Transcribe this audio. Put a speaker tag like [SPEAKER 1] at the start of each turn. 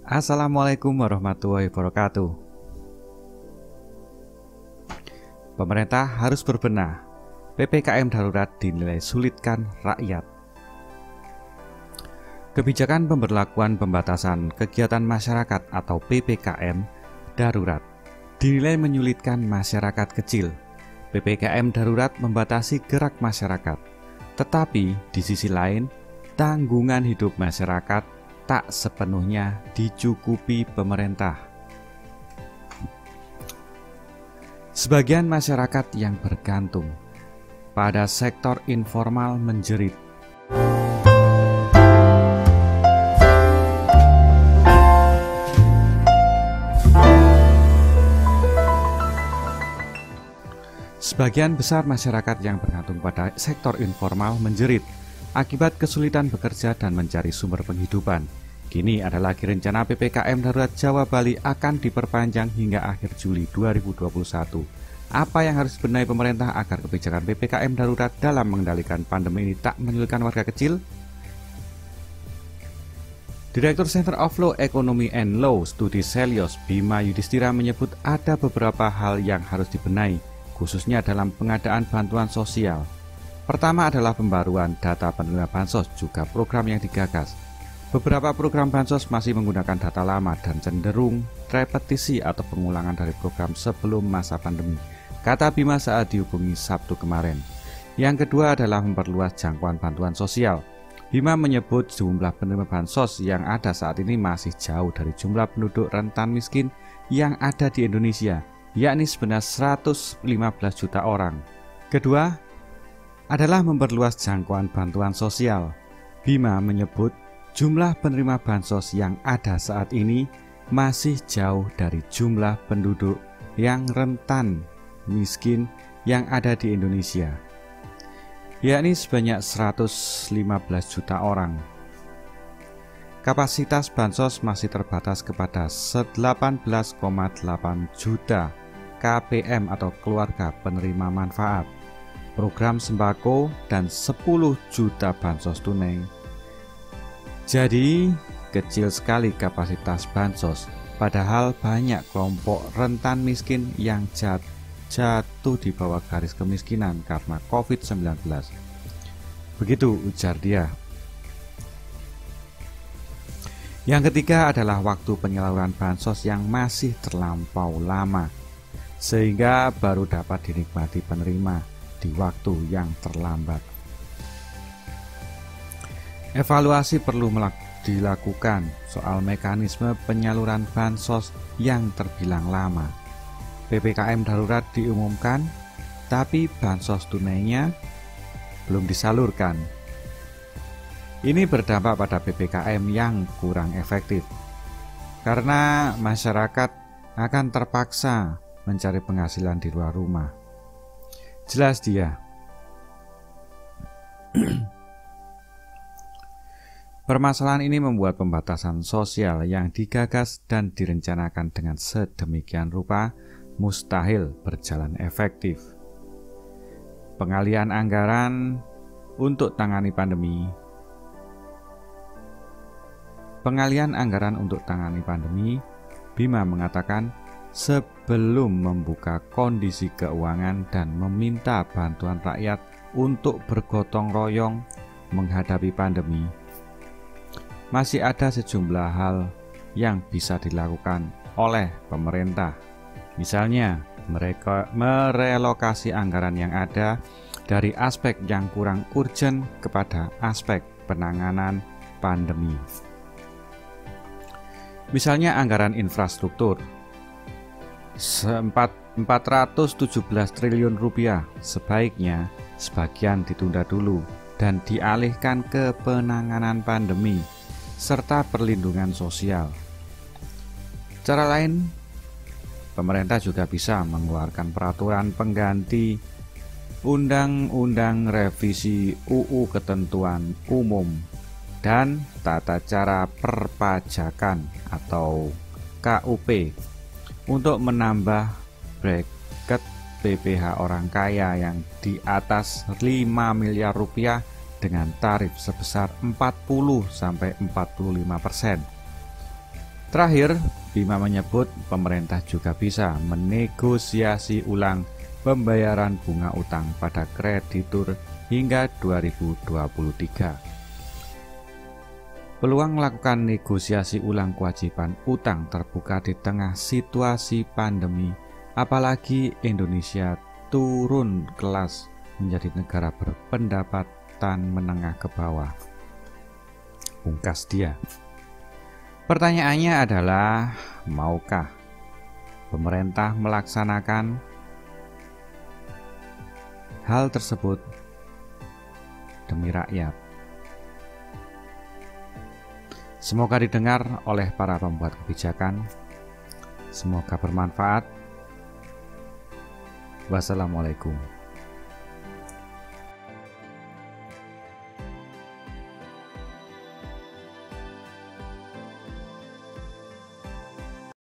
[SPEAKER 1] Assalamualaikum warahmatullahi wabarakatuh. Pemerintah harus berbenah. PPKM darurat dinilai sulitkan rakyat. Kebijakan pemberlakuan pembatasan kegiatan masyarakat atau PPKM darurat dinilai menyulitkan masyarakat kecil. PPKM darurat membatasi gerak masyarakat. Tetapi di sisi lain, tanggungan hidup masyarakat tak sepenuhnya dicukupi pemerintah. Sebagian masyarakat yang bergantung pada sektor informal menjerit. Sebagian besar masyarakat yang bergantung pada sektor informal menjerit akibat kesulitan bekerja dan mencari sumber penghidupan. Kini ada lagi rencana PPKM darurat Jawa Bali akan diperpanjang hingga akhir Juli 2021. Apa yang harus dibenahi pemerintah agar kebijakan PPKM darurat dalam mengendalikan pandemi ini tak menyulitkan warga kecil? Direktur Center of Law, Economy and Law Studi Selyos, Bima Yudhistira menyebut ada beberapa hal yang harus dibenahi, khususnya dalam pengadaan bantuan sosial. Pertama adalah pembaruan data penerima bansos, juga program yang digagas. Beberapa program bansos masih menggunakan data lama dan cenderung repetisi atau pengulangan dari program sebelum masa pandemi, kata Bima saat dihubungi Sabtu kemarin. Yang kedua adalah memperluas jangkauan bantuan sosial. Bima menyebut jumlah penerima bansos yang ada saat ini masih jauh dari jumlah penduduk rentan miskin yang ada di Indonesia, yakni sebenarnya 115 juta orang. Kedua adalah memperluas jangkauan bantuan sosial. Bima menyebut jumlah penerima bansos yang ada saat ini masih jauh dari jumlah penduduk yang rentan miskin yang ada di Indonesia, yakni sebanyak 115 juta orang. Kapasitas bansos masih terbatas kepada 18,8 juta KPM atau keluarga penerima manfaat, program sembako, dan 10 juta bansos tunai. Jadi, kecil sekali kapasitas bansos, padahal banyak kelompok rentan miskin yang jatuh di bawah garis kemiskinan karena COVID-19. Begitu ujar dia. Yang ketiga adalah waktu penyaluran bansos yang masih terlampau lama, sehingga baru dapat dinikmati penerima di waktu yang terlambat. Evaluasi perlu dilakukan soal mekanisme penyaluran bansos yang terbilang lama. PPKM darurat diumumkan, tapi bansos tunainya belum disalurkan. Ini berdampak pada PPKM yang kurang efektif, karena masyarakat akan terpaksa mencari penghasilan di luar rumah. Jelas dia. Permasalahan ini membuat pembatasan sosial yang digagas dan direncanakan dengan sedemikian rupa mustahil berjalan efektif. Pengalihan anggaran untuk tangani pandemi. Bima mengatakan sebelum membuka kondisi keuangan dan meminta bantuan rakyat untuk bergotong royong menghadapi pandemi, masih ada sejumlah hal yang bisa dilakukan oleh pemerintah. Misalnya, mereka merelokasi anggaran yang ada dari aspek yang kurang urgent kepada aspek penanganan pandemi. Misalnya anggaran infrastruktur 417 triliun rupiah sebaiknya sebagian ditunda dulu dan dialihkan ke penanganan pandemi serta perlindungan sosial. Cara lain, pemerintah juga bisa mengeluarkan peraturan pengganti Undang-Undang Revisi UU Ketentuan Umum dan Tata Cara Perpajakan atau KUP untuk menambah bracket BPH orang kaya yang di atas 5 miliar rupiah dengan tarif sebesar 40-45%. Terakhir, Bima menyebut pemerintah juga bisa menegosiasi ulang pembayaran bunga utang pada kreditur hingga 2023. Peluang melakukan negosiasi ulang kewajiban utang terbuka di tengah situasi pandemi, apalagi Indonesia turun kelas menjadi negara berpendapatan menengah ke bawah. Pungkas dia. Pertanyaannya adalah, maukah pemerintah melaksanakan hal tersebut demi rakyat? Semoga didengar oleh para pembuat kebijakan. Semoga bermanfaat. Wassalamualaikum.